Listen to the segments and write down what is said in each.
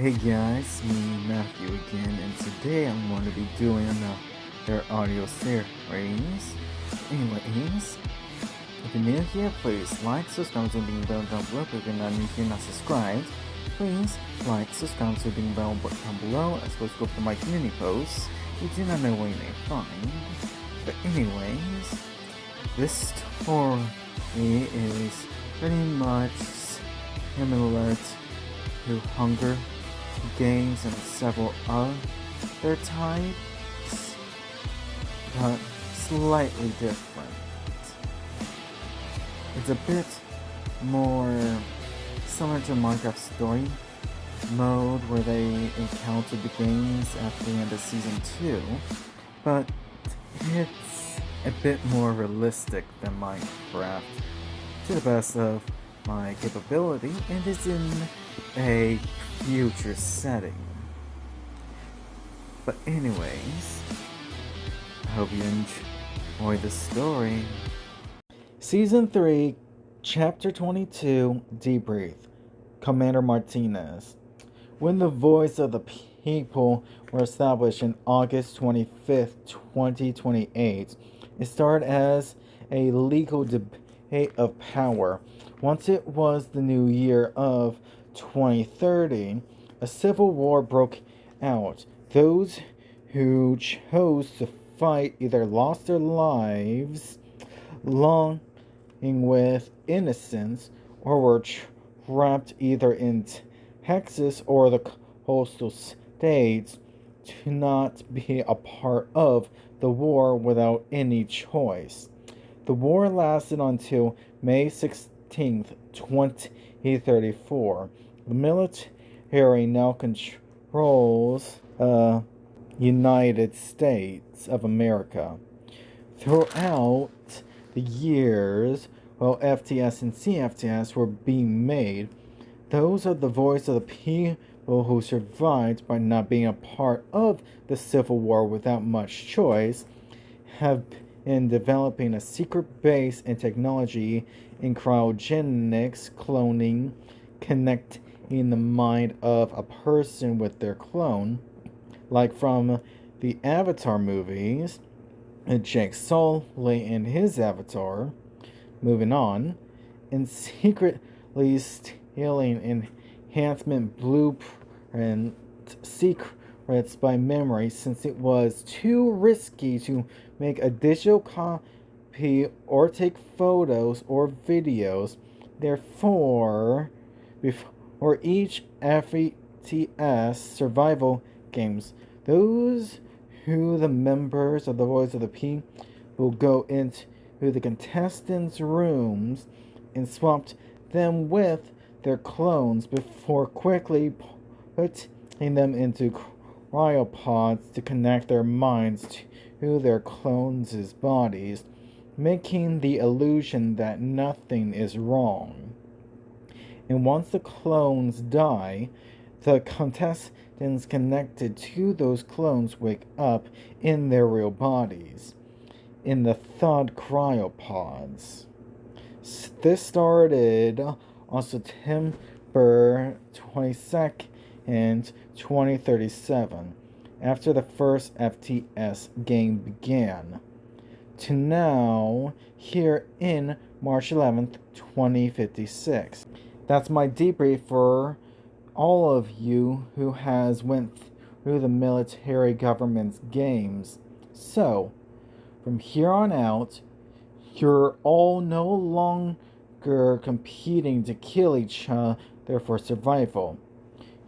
Hey guys, me Matthew again, and today I'm going to be doing another audio series. Anyways, if you're new here, please like, subscribe to the bell down below. If you're not new here, not subscribed, please like, subscribe to the bell down below. As well as go for my community posts. You do not know where you may find. But anyways, this story is pretty much similar to Hunger Games and several other types, but slightly different. It's a bit more similar to Minecraft story mode where they encounter the games at the end of season 2, but it's a bit more realistic than Minecraft to the best of my capability, and is in a future setting. But anyways, I hope you enjoy the story. Season 3, Chapter 22, Debrief. Commander Martinez. When the Voice of the People were established in August 25th, 2028, it started as a legal debate of power. Once it was the new year of 2030, a civil war broke out. Those who chose to fight either lost their lives longing with innocence, or were trapped either in Texas or the coastal states to not be a part of the war without any choice. The war lasted until May 16th, 2034. The military now controls United States of America. Throughout the years, while FTS and CFTS were being made, those of the Voice of the People who survived by not being a part of the Civil War without much choice have been developing a secret base in technology in cryogenics, cloning, connecting the mind of a person with their clone, like from the Avatar movies, Jake Sully and his avatar, moving on, and secretly stealing enhancement blueprint secrets by memory, since it was too risky to make a digital copy or take photos or videos. Therefore, before each FTS survival games, those who the members of the Voice of the People will go into the contestants' rooms and swapped them with their clones before quickly putting them into cryopods to connect their minds to their clones' bodies, making the illusion that nothing is wrong. And once the clones die, the contestants connected to those clones wake up in their real bodies, in the thawed cryopods. This started on September 22nd, 2037, after the first FTS game began, to now here in March 11th, 2056. That's my debrief for all of you who has went through the military government's games. So, from here on out, you're all no longer competing to kill each other for survival.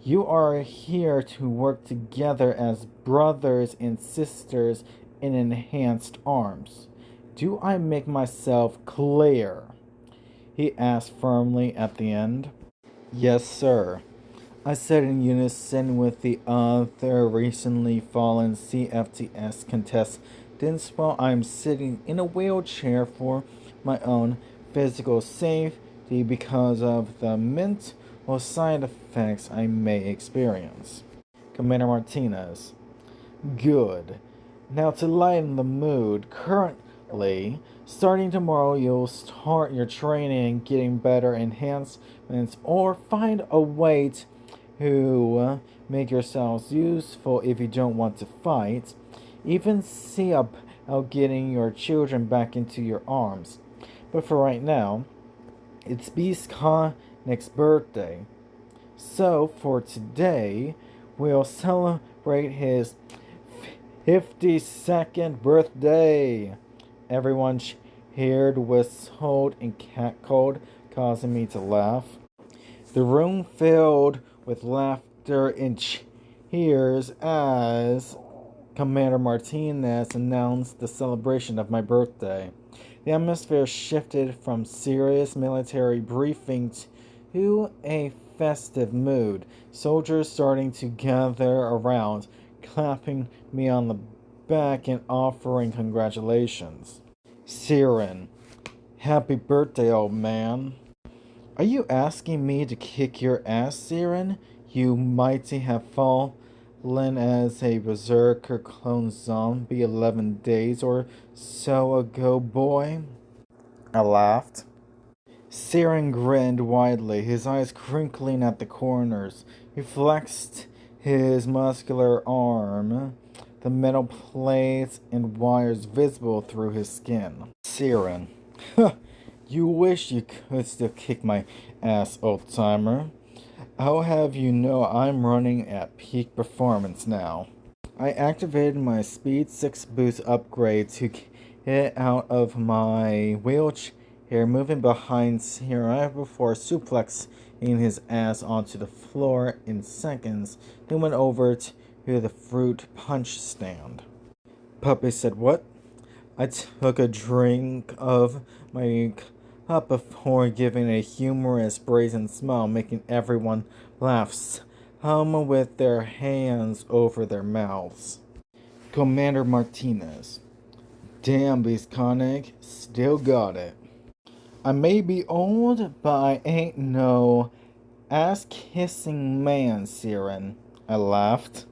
You are here to work together as brothers and sisters in enhanced arms. Do I make myself clear? He asked firmly at the end. Yes, sir, I said in unison with the other recently fallen CFTS contestants while I'm sitting in a wheelchair for my own physical safety because of the mental side effects I may experience. Commander Martinez. Good. Now to lighten the mood, currently, starting tomorrow you'll start your training and getting better enhancements or find a way to who make yourselves useful if you don't want to fight. Even see about getting your children back into your arms. But for right now, it's Beast Conic's birthday. So for today, we'll celebrate his 52nd birthday. Everyone cheered, whistled, and cackled, causing me to laugh. The room filled with laughter and cheers as Commander Martinez announced the celebration of my birthday. The atmosphere shifted from serious military briefing to a festive mood, soldiers starting to gather around, clapping me on the back and offering congratulations. Siren, happy birthday, old man. Are you asking me to kick your ass, Siren? You mighty have fallen as a berserker clone zombie 11 days or so ago, boy. I laughed. Siren grinned widely, his eyes crinkling at the corners. He flexed his muscular arm, the metal plates and wires visible through his skin. Siren, you wish you could still kick my ass, old-timer. I'll have you know I'm running at peak performance now. I activated my Speed 6 boost upgrade to get out of my wheelchair, moving behind Sierra before suplexing his ass onto the floor in seconds, then went over to the fruit punch stand. Puppy said, "What?" I took a drink of my cup before giving a humorous brazen smile, making everyone laugh, some with their hands over their mouths. Commander Martinez. Damn, Beast Koenig, still got it. I may be old, but I ain't no ass-kissing man, Siren. I laughed.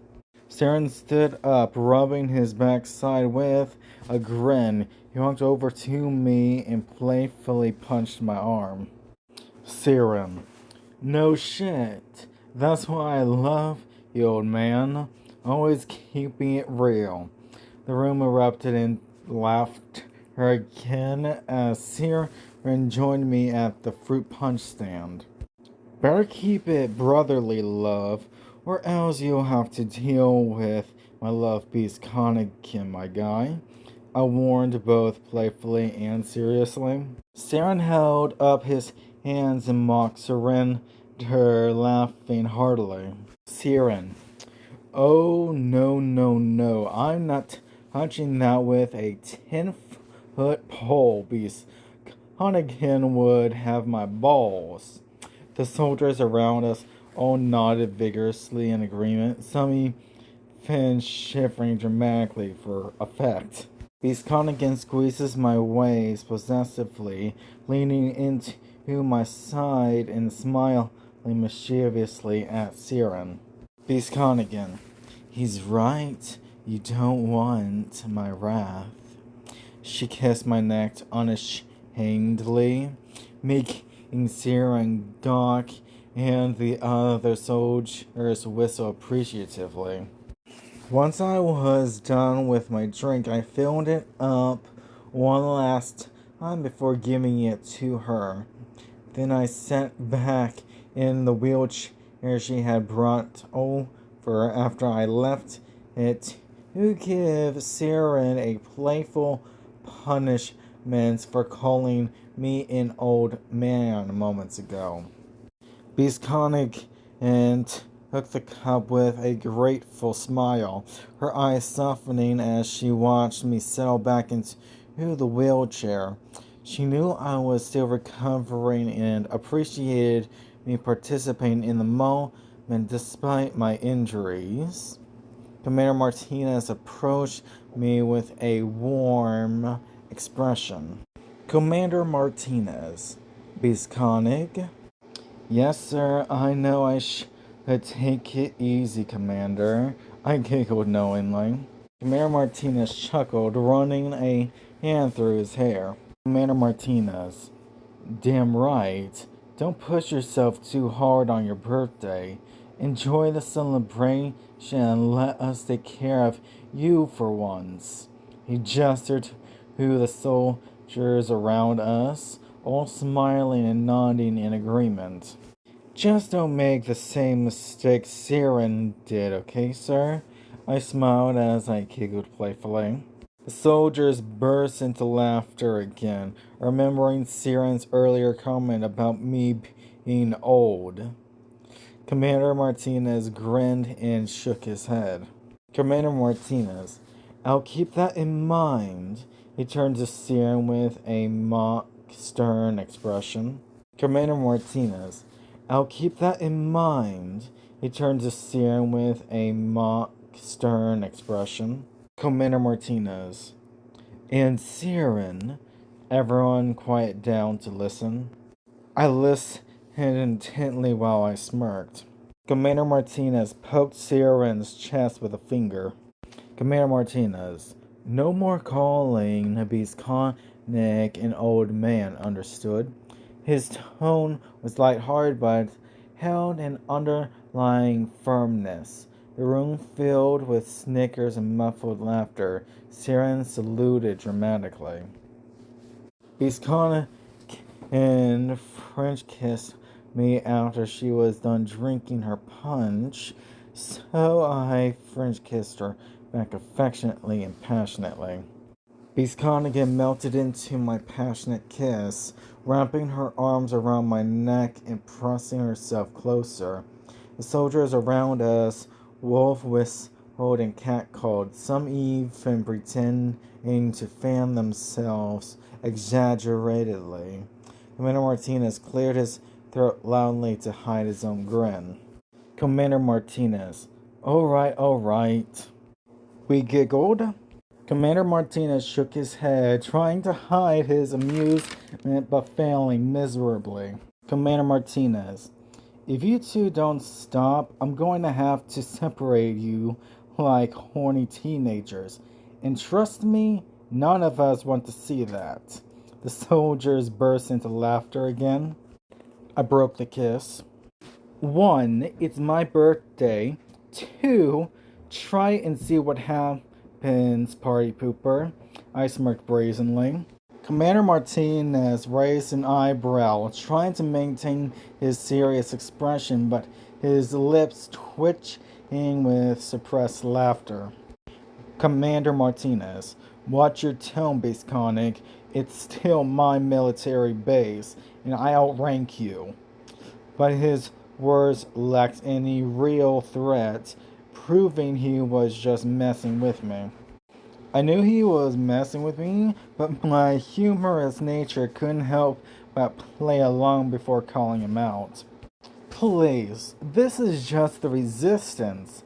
Siren stood up, rubbing his backside with a grin. He walked over to me and playfully punched my arm. Siren. No shit. That's why I love you, old man. Always keeping it real. The room erupted in laughter again as Siren joined me at the fruit punch stand. Better keep it brotherly, love, or else you'll have to deal with my love Beast Conakin, my guy. I warned both playfully and seriously. Siren held up his hands in mock surrender, laughing heartily. Siren. Oh, no, no, no. I'm not touching that with a 10-foot pole. Beast Conakin would have my balls. The soldiers around us all nodded vigorously in agreement, some even shivering dramatically for effect. Beast Conakin squeezes my waist possessively, leaning into my side and smiling mischievously at Siren. Beast Conakin. He's right. You don't want my wrath. She kissed my neck unashamedly, making Siren gawk and the other soldiers whistle appreciatively. Once I was done with my drink, I filled it up one last time before giving it to her. Then I sat back in the wheelchair she had brought over after I left it to give Siren a playful punishment for calling me an old man moments ago. Beast Koenig and took the cup with a grateful smile, her eyes softening as she watched me settle back into the wheelchair. She knew I was still recovering and appreciated me participating in the moment despite my injuries. Commander Martinez approached me with a warm expression. Commander Martinez. Beast Koenig. Yes, sir, I know I should take it easy, Commander. I giggled knowingly. Commander Martinez chuckled, running a hand through his hair. Commander Martinez. Damn right. Don't push yourself too hard on your birthday. Enjoy the celebration and let us take care of you for once. He gestured to the soldiers around us, all smiling and nodding in agreement. Just don't make the same mistake Siren did, okay, sir? I smiled as I giggled playfully. The soldiers burst into laughter again, remembering Siren's earlier comment about me being old. Commander Martinez grinned and shook his head. Commander Martinez, I'll keep that in mind. He turned to Siren with a mock stern expression. Commander Martinez, I'll keep that in mind. He turned to Siren with a mock stern expression. Commander Martinez, and Siren. Everyone quiet down to listen. I listened intently while I smirked. Commander Martinez poked Siren's chest with a finger. Commander Martinez, no more calling Bisconic an old man, understood? His tone was light-hearted but held an underlying firmness. The room filled with snickers and muffled laughter. Siren saluted dramatically. Bisconic and French kissed me after she was done drinking her punch, so I French kissed her back affectionately and passionately. Bisconic melted into my passionate kiss, wrapping her arms around my neck and pressing herself closer. The soldiers around us wolf whistled and catcalled, some even pretending to fan themselves exaggeratedly. Commander Martinez cleared his throat loudly to hide his own grin. Commander Martinez, all right. We giggled. Commander Martinez shook his head, trying to hide his amusement but failing miserably. Commander Martinez, if you two don't stop, I'm going to have to separate you like horny teenagers. And trust me, none of us want to see that. The soldiers burst into laughter again. I broke the kiss. 1, it's my birthday. 2, try and see what happens, party pooper. I smirked brazenly. Commander Martinez raised an eyebrow, trying to maintain his serious expression, but his lips twitching with suppressed laughter. Commander Martinez, watch your tone, Bisconic. It's still my military base, and I outrank you. But his words lacked any real threat, proving he was just messing with me. I knew he was messing with me, but my humorous nature couldn't help but play along before calling him out. Please, this is just the resistance.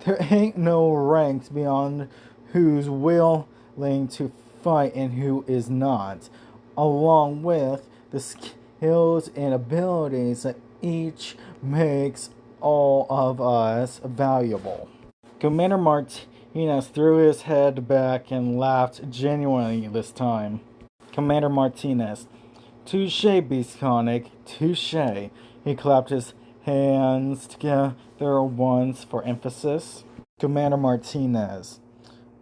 There ain't no ranks beyond who's willing to fight and who is not, along with the skills and abilities that each makes all of us valuable. Commander Martinez threw his head back and laughed genuinely this time. Commander Martinez, touche, Bisconic, touche. He clapped his hands together once for emphasis. Commander Martinez,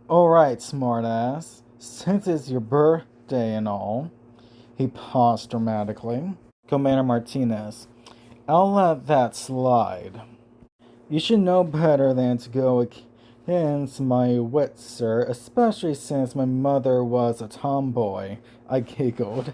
alright, smartass, since it's your birthday and all. He paused dramatically. Commander Martinez, I'll let that slide. You should know better than to go against my wits, sir, especially since my mother was a tomboy. I giggled.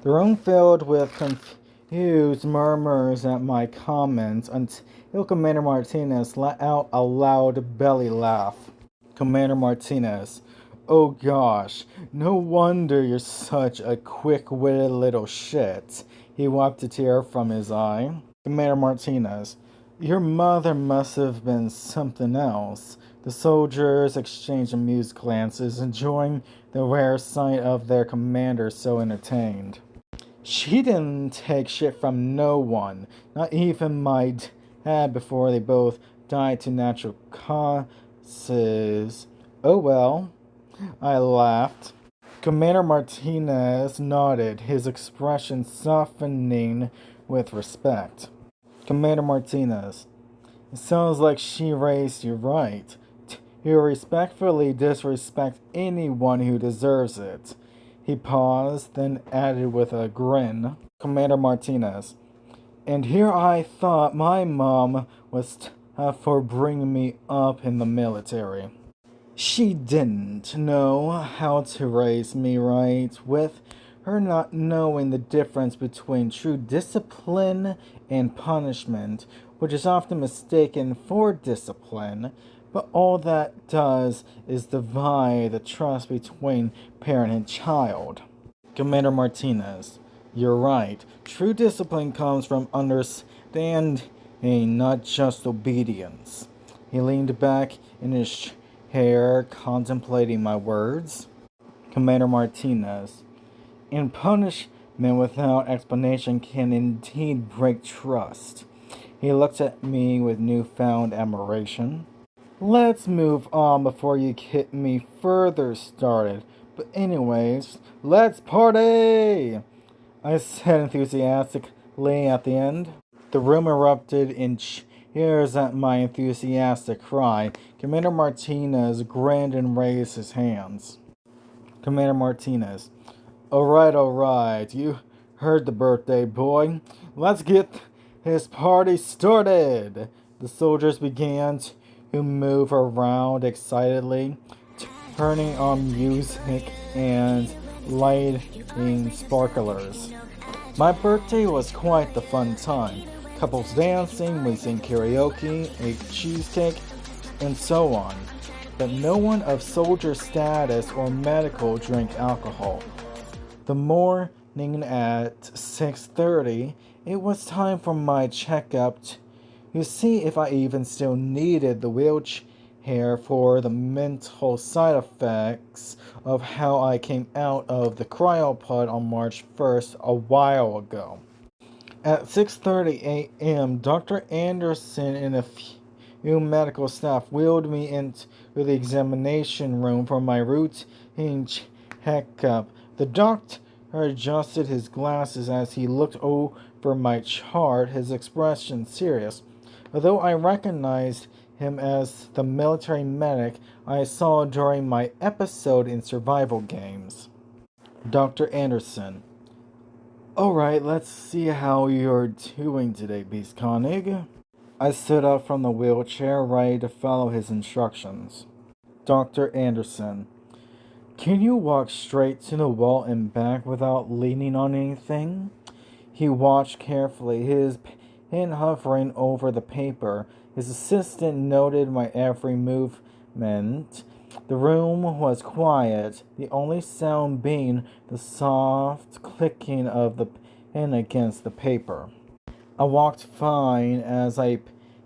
The room filled with confused murmurs at my comments until Commander Martinez let out a loud belly laugh. Commander Martinez, oh gosh, no wonder you're such a quick-witted little shit. He wiped a tear from his eye. Commander Martinez, your mother must have been something else. The soldiers exchanged amused glances, enjoying the rare sight of their commander so entertained. She didn't take shit from no one, not even my dad before they both died to natural causes. Oh well, I laughed. Commander Martinez nodded, his expression softening with respect. Commander Martinez, It sounds like she raised you right. You respectfully disrespect anyone who deserves it. He paused, then added with a grin, Commander Martinez. And here I thought my mom was tough for bringing me up in the military. She didn't know how to raise me right, with her not knowing the difference between true discipline and punishment, which is often mistaken for discipline, but all that does is divide the trust between parent and child. Commander Martinez, you're right. True discipline comes from understanding, not just obedience. He leaned back in his chair, contemplating my words. Commander Martinez, and punishment without explanation can indeed break trust. He looked at me with newfound admiration. Let's move on before you get me further started. But anyways, let's party! I said enthusiastically at the end. The room erupted in cheers at my enthusiastic cry. Commander Martinez grinned and raised his hands. Commander Martinez, alright, you heard the birthday boy. Let's get his party started. The soldiers began to move around excitedly, turning on music and lighting sparklers. My birthday was quite the fun time. Couples dancing, we sang karaoke, ate cheesecake, and so on. But no one of soldier status or medical drank alcohol. The morning at 6:30, it was time for my checkup to see if I even still needed the wheelchair for the mental side effects of how I came out of the cryopod on March 1st a while ago. At 6:30 a.m., Dr. Anderson and a few medical staff wheeled me into the examination room for my routine checkup. The doctor adjusted his glasses as he looked over my chart, his expression serious. Although I recognized him as the military medic I saw during my episode in Survival Games. Dr. Anderson. Alright, let's see how you're doing today, Beast Koenig. I stood up from the wheelchair, ready to follow his instructions. Dr. Anderson. Can you walk straight to the wall and back without leaning on anything? He watched carefully, his pen hovering over the paper. His assistant noted my every movement. The room was quiet, the only sound being the soft clicking of the pen against the paper. I walked fine as I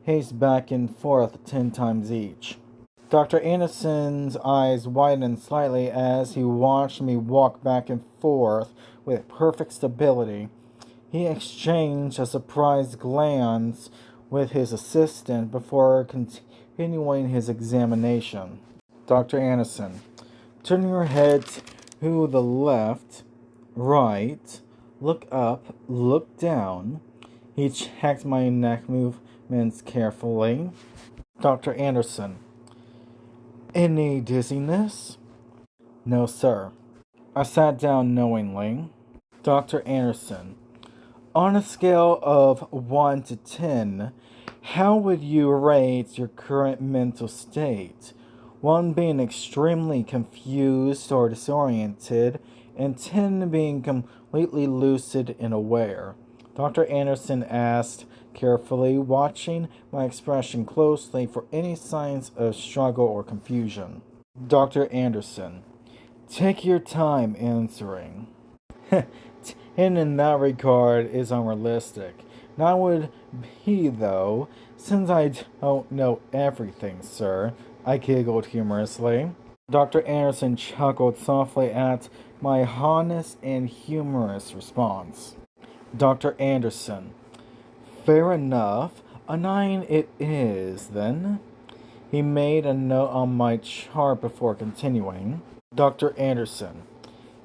paced back and forth 10 times each. Dr. Anderson's eyes widened slightly as he watched me walk back and forth with perfect stability. He exchanged a surprised glance with his assistant before continuing his examination. Dr. Anderson, turn your head to the left, right, look up, look down. He checked my neck movements carefully. Dr. Anderson, any dizziness? No, sir. I sat down knowingly. Dr. Anderson, on a scale of 1 to 10, how would you rate your current mental state? 1 being extremely confused or disoriented, and 10 being completely lucid and aware. Dr. Anderson asked, carefully watching my expression closely for any signs of struggle or confusion. Dr. Anderson, take your time answering. 10 in that regard is unrealistic. Not would be, though, since I don't know everything, sir. I giggled humorously. Dr. Anderson chuckled softly at my honest and humorous response. Dr. Anderson, fair enough. A 9 it is, then. He made a note on my chart before continuing. Dr. Anderson,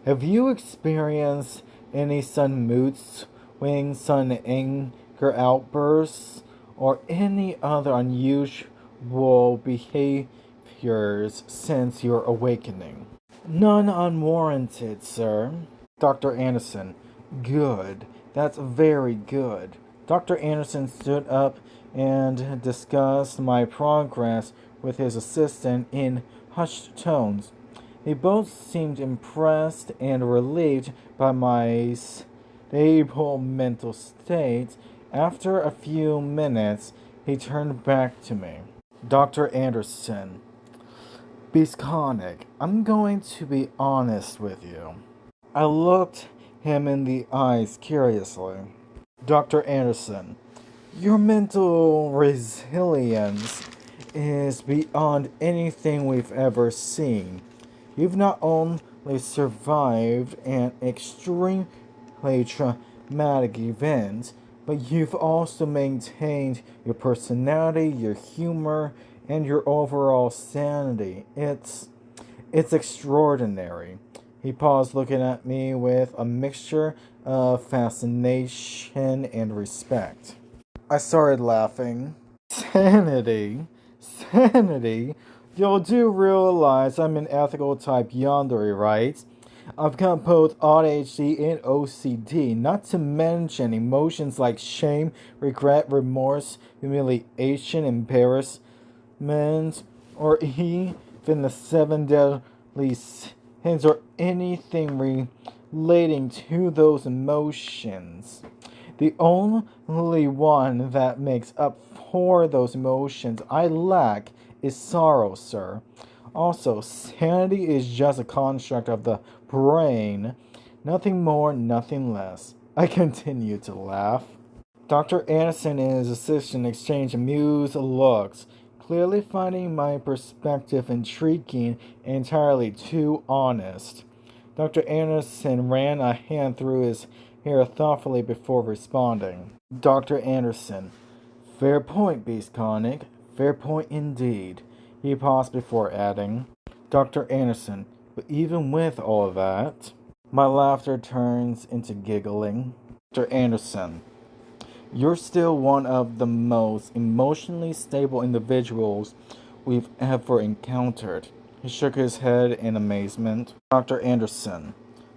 have you experienced any sudden mood swings, sudden anger outbursts, or any other unusual behaviors since your awakening. None unwarranted, sir. Dr. Anderson. Good. That's very good. Dr. Anderson stood up and discussed my progress with his assistant in hushed tones. They both seemed impressed and relieved by my stable mental state. After a few minutes, he turned back to me. Dr. Anderson, Bisconic, I'm going to be honest with you. I looked him in the eyes curiously. Dr. Anderson, your mental resilience is beyond anything we've ever seen. You've not only survived an extremely traumatic event, but you've also maintained your personality, your humor, and your overall sanity. It's extraordinary. He paused, looking at me with a mixture of fascination and respect. I started laughing. Sanity? Sanity? You do realize I'm an ethical type yandere, right? I've got both ADHD and OCD, not to mention emotions like shame, regret, remorse, humiliation, embarrassment, or even the seven deadly sins, or anything relating to those emotions. The only one that makes up for those emotions I lack is sorrow, sir. Also, sanity is just a construct of the brain. Nothing more, nothing less. I continue to laugh. Dr. Anderson and his assistant exchanged amused looks, clearly finding my perspective intriguing and entirely too honest. Dr. Anderson ran a hand through his hair thoughtfully before responding. Dr. Anderson, fair point, Beastconic. Fair point indeed. He paused before adding, Dr. Anderson, but even with all of that, my laughter turns into giggling. Dr. Anderson, you're still one of the most emotionally stable individuals we've ever encountered. He shook his head in amazement. Dr. Anderson,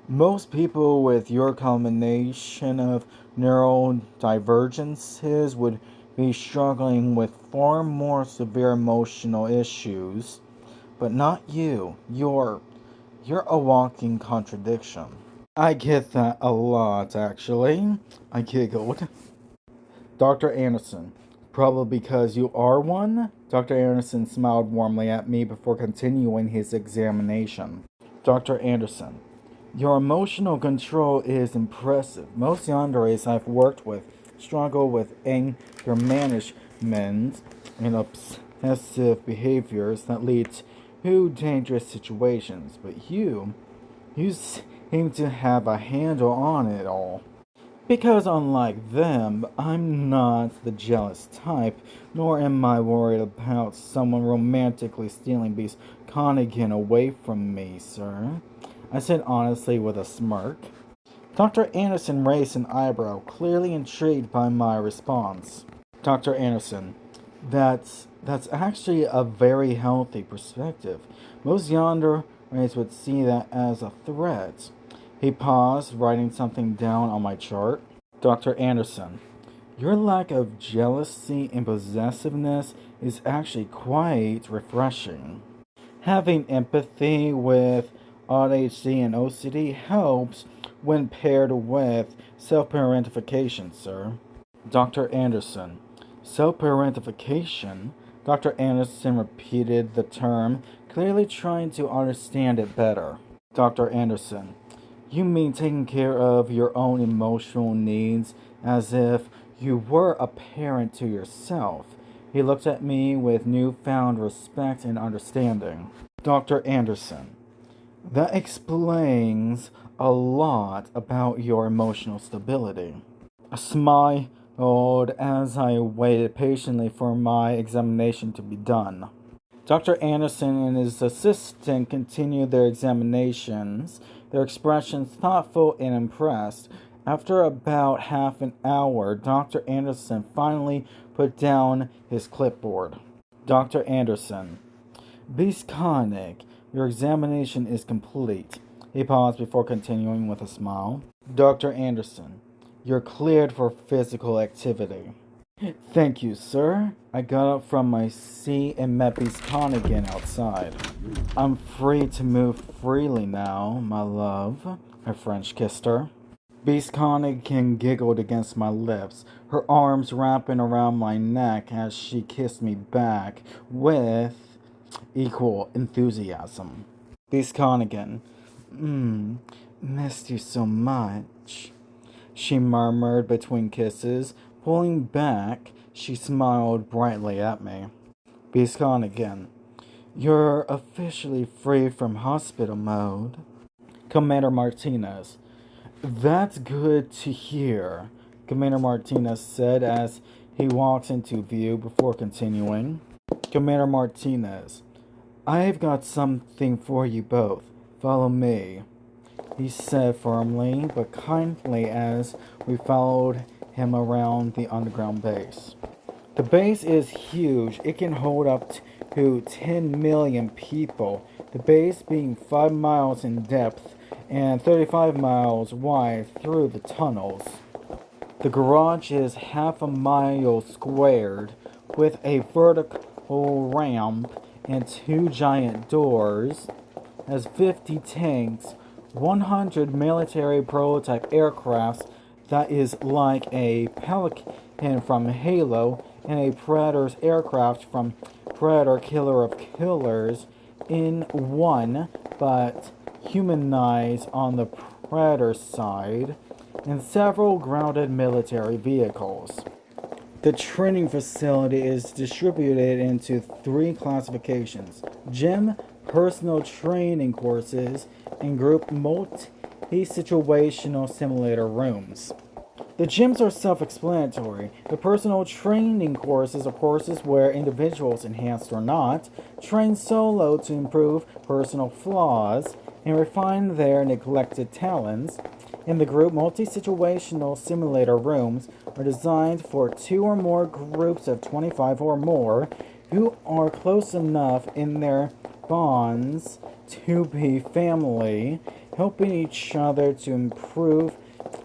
most people with your combination of neurodivergences would be struggling with far more severe emotional issues, but not you. You're a walking contradiction. I get that a lot, actually. I giggled. Dr. Anderson, probably because you are one? Dr. Anderson smiled warmly at me before continuing his examination. Dr. Anderson, your emotional control is impressive. Most yanderes I've worked with struggle with anger management and obsessive behaviors that lead to dangerous situations, but you seem to have a handle on it all. Because unlike them, I'm not the jealous type, nor am I worried about someone romantically stealing Beast Connigan away from me, sir. I said honestly with a smirk. Dr. Anderson raised an eyebrow, clearly intrigued by my response. Dr. Anderson, that's actually a very healthy perspective. Most yanderes would see that as a threat. He paused, writing something down on my chart. Dr. Anderson, your lack of jealousy and possessiveness is actually quite refreshing. Having empathy with ADHD and OCD helps when paired with self-parentification, sir. Dr. Anderson, self-parentification? Dr. Anderson repeated the term, clearly trying to understand it better. Dr. Anderson, you mean taking care of your own emotional needs as if you were a parent to yourself. He looked at me with newfound respect and understanding. Dr. Anderson, that explains a lot about your emotional stability. I smiled as I waited patiently for my examination to be done. Dr. Anderson and his assistant continued their examinations, their expressions thoughtful and impressed. After about half an hour, Dr. Anderson finally put down his clipboard. Dr. Anderson. Beast Koenig, your examination is complete. He paused before continuing with a smile. Dr. Anderson, you're cleared for physical activity. Thank you, sir. I got up from my seat and met Beast Koenig again outside. I'm free to move freely now, my love. I French kissed her. Beast Koenig giggled against my lips, her arms wrapping around my neck as she kissed me back with equal enthusiasm. Beast Koenig, missed you so much, she murmured between kisses. Pulling back, she smiled brightly at me. Beast Koenig, you're officially free from hospital mode. Commander Martinez. That's good to hear, Commander Martinez said as he walked into view before continuing. Commander Martinez, I've got something for you both. Follow me, he said firmly but kindly as we followed him around the underground base. The base is huge. It can hold up to 10 million people, the base being 5 miles in depth and 35 miles wide through the tunnels. The garage is half a mile squared with a vertical ramp and 2 giant doors, has 50 tanks, 100 military prototype aircrafts that is like a Pelican from Halo and a Predator's aircraft from Predator Killer of Killers in one, but humanized on the Predator side, and several grounded military vehicles. The training facility is distributed into 3 classifications: gym, personal training courses, and group multi-situational simulator rooms. The gyms are self-explanatory. The personal training courses are courses where individuals, enhanced or not, train solo to improve personal flaws and refine their neglected talents. And the group multi-situational simulator rooms are designed for 2 or more groups of 25 or more who are close enough in their bonds to be family, helping each other to improve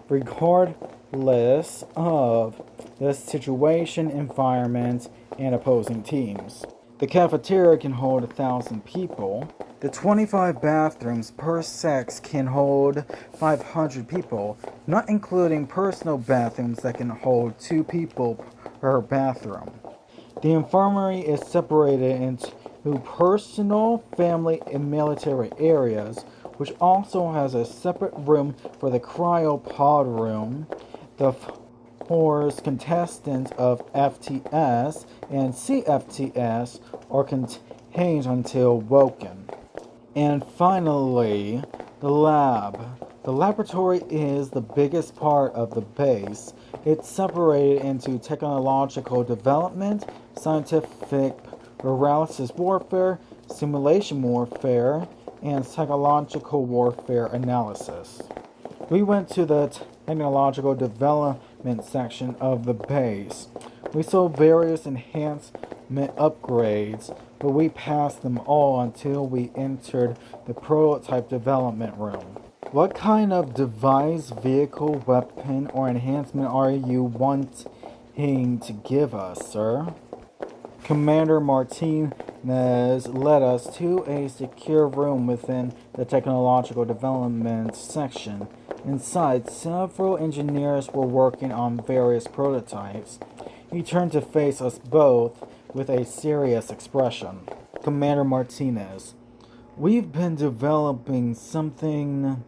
regardless of the situation, environment, and opposing teams. The cafeteria can hold 1,000 people. The 25 bathrooms per sex can hold 500 people, not including personal bathrooms that can hold 2 people per bathroom. The infirmary is separated into personal, family, and military areas, which also has a separate room for the cryopod room. The floors contestants of FTS and CFTS are contained until woken. And finally, the lab. The laboratory is the biggest part of the base. It's separated into technological development, scientific paralysis warfare, simulation warfare, and psychological warfare analysis. We went to the technological development section of the base. We saw various enhancement upgrades, but we passed them all until we entered the prototype development room. What kind of device, vehicle, weapon, or enhancement are you wanting to give us, sir? Commander Martinez led us to a secure room within the technological development section. Inside, several engineers were working on various prototypes. He turned to face us both with a serious expression. Commander Martinez, we've been developing something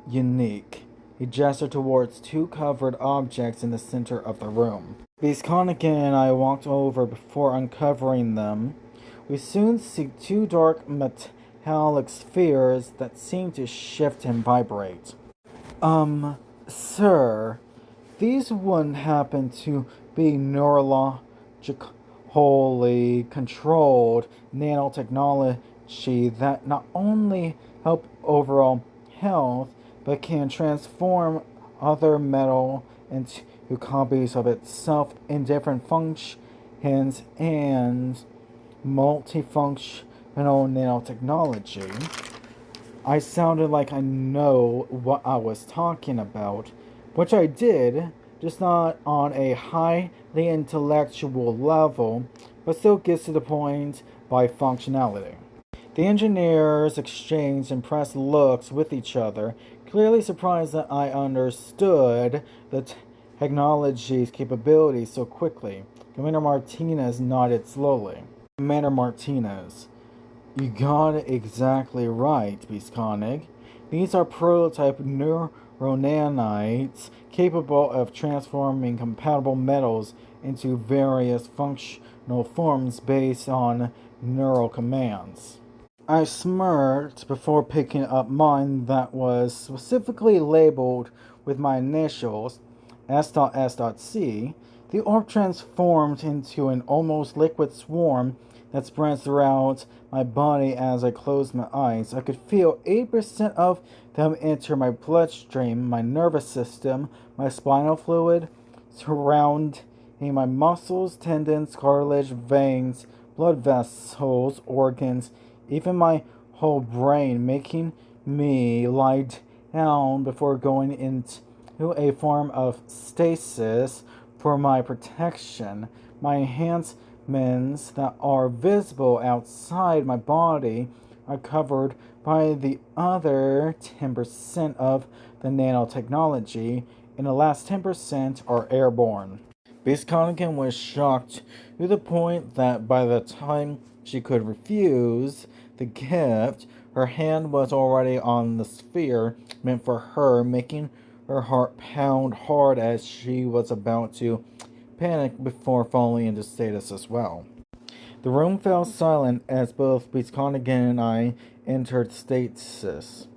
unique. He gestured towards 2 covered objects in the center of the room. Beast Koenig and I walked over before uncovering them. We soon see 2 dark metallic spheres that seem to shift and vibrate. Sir, these wouldn't happen to be neurologically controlled nanotechnology that not only help overall health, but can transform other metal into copies of itself in different hands and multifunctional nanotechnology. I sounded like I know what I was talking about, which I did, just not on a highly intellectual level, but still gets to the point by functionality. The engineers exchanged impressed looks with each other, clearly surprised that I understood the technology's capabilities so quickly. Commander Martinez nodded slowly. Commander Martinez, you got it exactly right, Beastconic. These are prototype neuronanites capable of transforming compatible metals into various functional forms based on neural commands. I smirked before picking up mine that was specifically labeled with my initials, S.S.C. The orb transformed into an almost liquid swarm that spread throughout my body as I closed my eyes. I could feel 80% of them enter my bloodstream, my nervous system, my spinal fluid, surrounding my muscles, tendons, cartilage, veins, blood vessels, organs, even my whole brain, making me lie down before going into a form of stasis for my protection. My enhancements that are visible outside my body are covered by the other 10% of the nanotechnology, and the last 10% are airborne. Base Conigan was shocked to the point that by the time she could refuse the gift, her hand was already on the sphere meant for her, making her heart pound hard as she was about to panic before falling into status as well. The room fell silent as both Beastconigan and I entered stasis.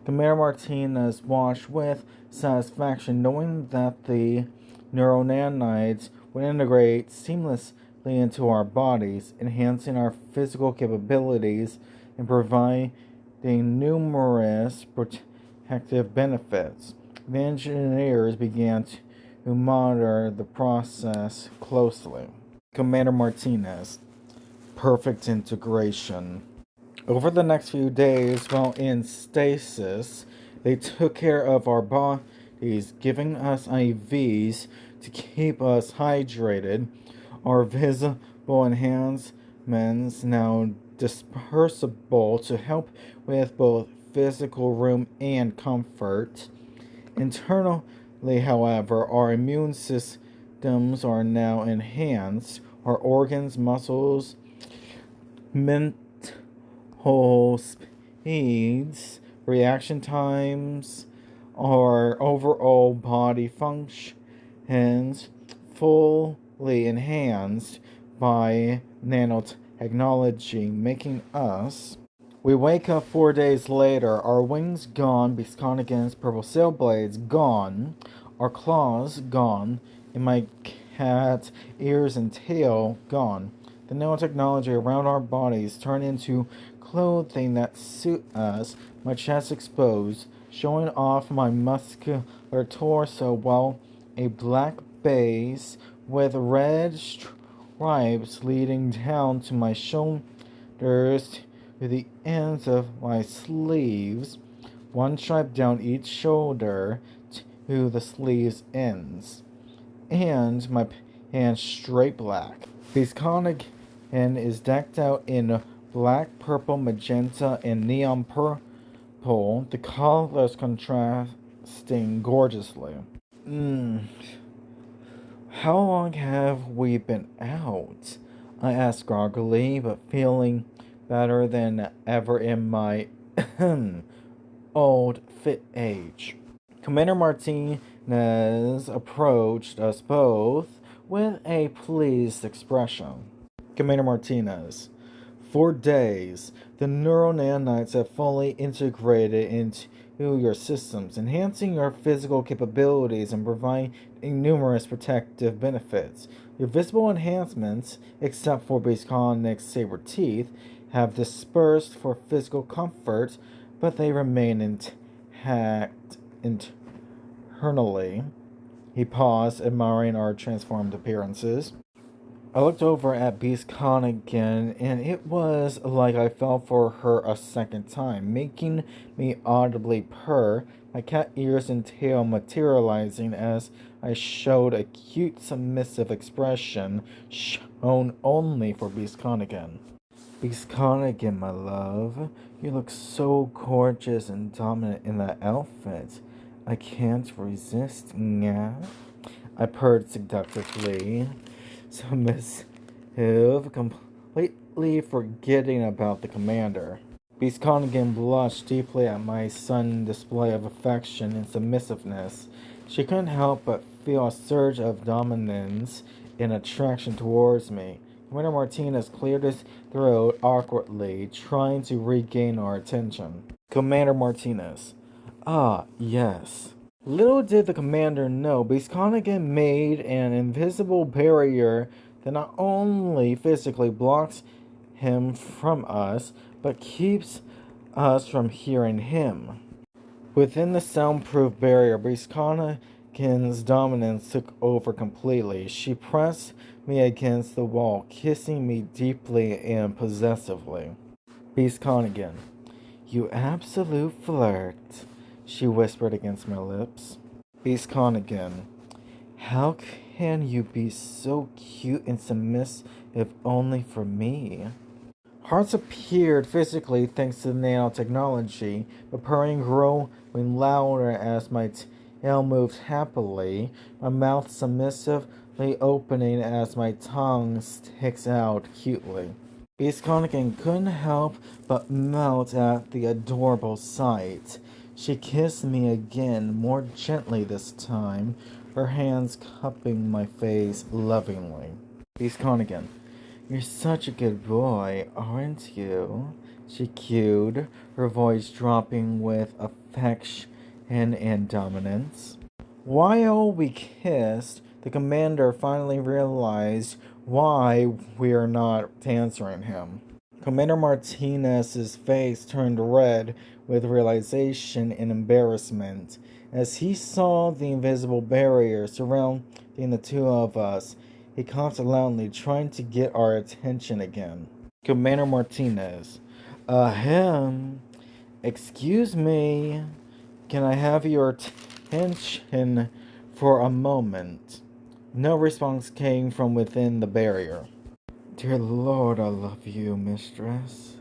Commander Martinez watched with satisfaction, knowing that the neuronanites would integrate seamlessly into our bodies, enhancing our physical capabilities and providing numerous protective benefits. The engineers began to monitor the process closely. Commander Martinez, perfect integration. Over the next few days, while in stasis, they took care of our bodies, giving us IVs to keep us hydrated. Our visible enhancements now dispersible to help with both physical room and comfort. Internally, however, our immune systems are now enhanced. Our organs, muscles, mental speeds, reaction times, our overall body functions fully enhanced by nanotechnology, making us. We wake up 4 days later, our wings gone, Beastconigan's purple sail blades gone, our claws gone, and my cat's ears and tail gone. The nanotechnology around our bodies turned into clothing that suit us, my chest exposed, showing off my muscular torso, while a black base with red stripes leading down to my shoulders to the ends of my sleeves, one stripe down each shoulder to the sleeves ends, and my pants straight black. This Beastconigan is decked out in black, purple, magenta, and neon purple, the colors contrasting gorgeously. How long have we been out? I asked groggily, but feeling better than ever in my old fit age. Commander Martinez approached us both with a pleased expression. Commander Martinez, 4 days. The neural nanites have fully integrated into your systems, enhancing your physical capabilities and providing numerous protective benefits. Your visible enhancements, except for Beastconic's saber teeth, have dispersed for physical comfort, but they remain intact internally. He paused, admiring our transformed appearances. I looked over at Beast Con again, and it was like I fell for her a second time, making me audibly purr, my cat ears and tail materializing as I showed a cute, submissive expression shown only for Beast Con again. Beast Con again, my love. You look so gorgeous and dominant in that outfit. I can't resist, yeah. I purred seductively, submissive, completely forgetting about the commander. Beast Connigan blushed deeply at my sudden display of affection and submissiveness. She couldn't help but feel a surge of dominance and attraction towards me. Commander Martinez cleared his throat awkwardly, trying to regain our attention. Commander Martinez. Ah, yes. Little did the commander know, Beast Connigan made an invisible barrier that not only physically blocks him from us, but keeps us from hearing him. Within the soundproof barrier, Beast Connigan's dominance took over completely. She pressed me against the wall, kissing me deeply and possessively. Beast Connigan. You absolute flirt, she whispered against my lips. Beast Connigan. How can you be so cute and submissive if only for me? Hearts appeared physically thanks to the nanotechnology, but purring growing louder as my tail moved happily, my mouth submissively opening as my tongue sticks out cutely. Beast Connigan couldn't help but melt at the adorable sight. She kissed me again, more gently this time, her hands cupping my face lovingly. Beast Connigan. You're such a good boy, aren't you? She cooed, her voice dropping with affection and dominance. While we kissed, the commander finally realized why we're not answering him. Commander Martinez's face turned red with realization and embarrassment as he saw the invisible barrier surrounding the two of us. He coughed loudly, trying to get our attention again. Commander Martinez. Ahem. Excuse me. Can I have your attention for a moment? No response came from within the barrier. Dear Lord, I love you, mistress,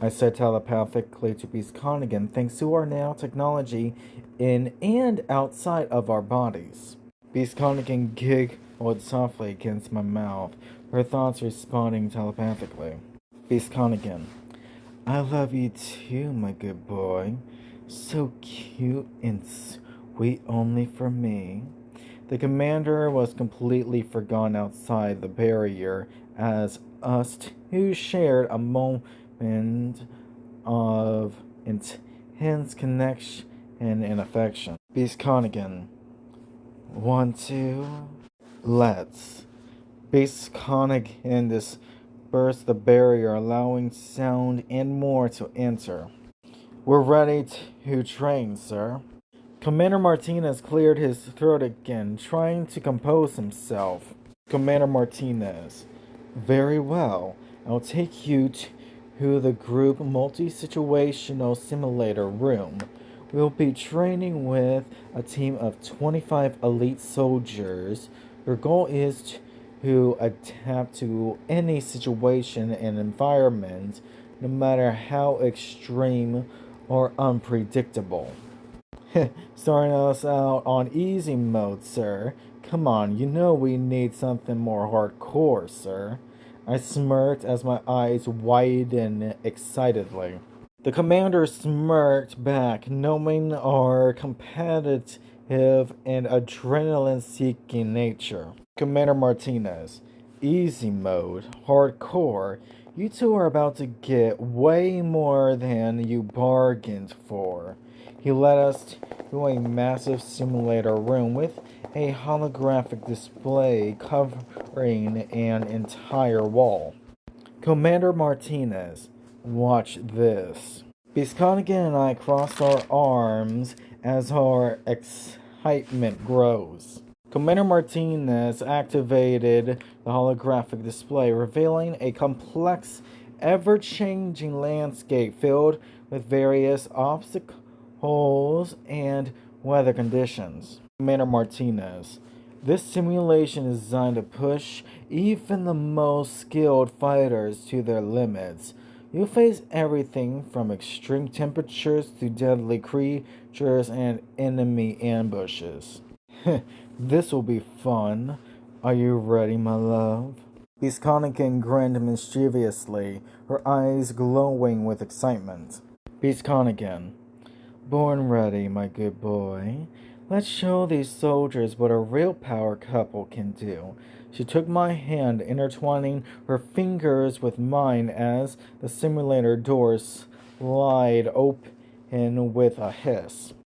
I said telepathically to Beast Connigan, thanks to our nanotechnology in and outside of our bodies. Beast Connigan giggled softly against my mouth, her thoughts responding telepathically. Beast Connigan. I love you too, my good boy. So cute and sweet only for me. The commander was completely forgotten outside the barrier as us two shared a moment of intense connection and affection. Beast Connigan. Want to? Let's. Beast Connigan dispersed the barrier, allowing sound and more to enter. We're ready to train, sir. Commander Martinez cleared his throat again, trying to compose himself. Commander Martinez. Very well. I'll take you to the group multi-situational simulator room. We'll be training with a team of 25 elite soldiers. Your goal is to adapt to any situation and environment, no matter how extreme or unpredictable. Starting us out on easy mode, sir. Come on, you know we need something more hardcore, sir. I smirked as my eyes widened excitedly. The commander smirked back, knowing our competitive and adrenaline-seeking nature. Commander Martinez, easy mode, hardcore. You two are about to get way more than you bargained for. He led us to a massive simulator room with a holographic display covering an entire wall. Commander Martinez, watch this. Beast Connigan and I crossed our arms as our excitement grows. Commander Martinez activated the holographic display, revealing a complex, ever-changing landscape filled with various obstacles and weather conditions. Commander Martinez. This simulation is designed to push even the most skilled fighters to their limits. You face everything from extreme temperatures to deadly creatures and enemy ambushes. This will be fun. Are you ready, my love? Beastconican grinned mischievously, her eyes glowing with excitement. Beastconican. Born ready, my good boy. Let's show these soldiers what a real power couple can do. She took my hand, intertwining her fingers with mine as the simulator doors slide open with a hiss.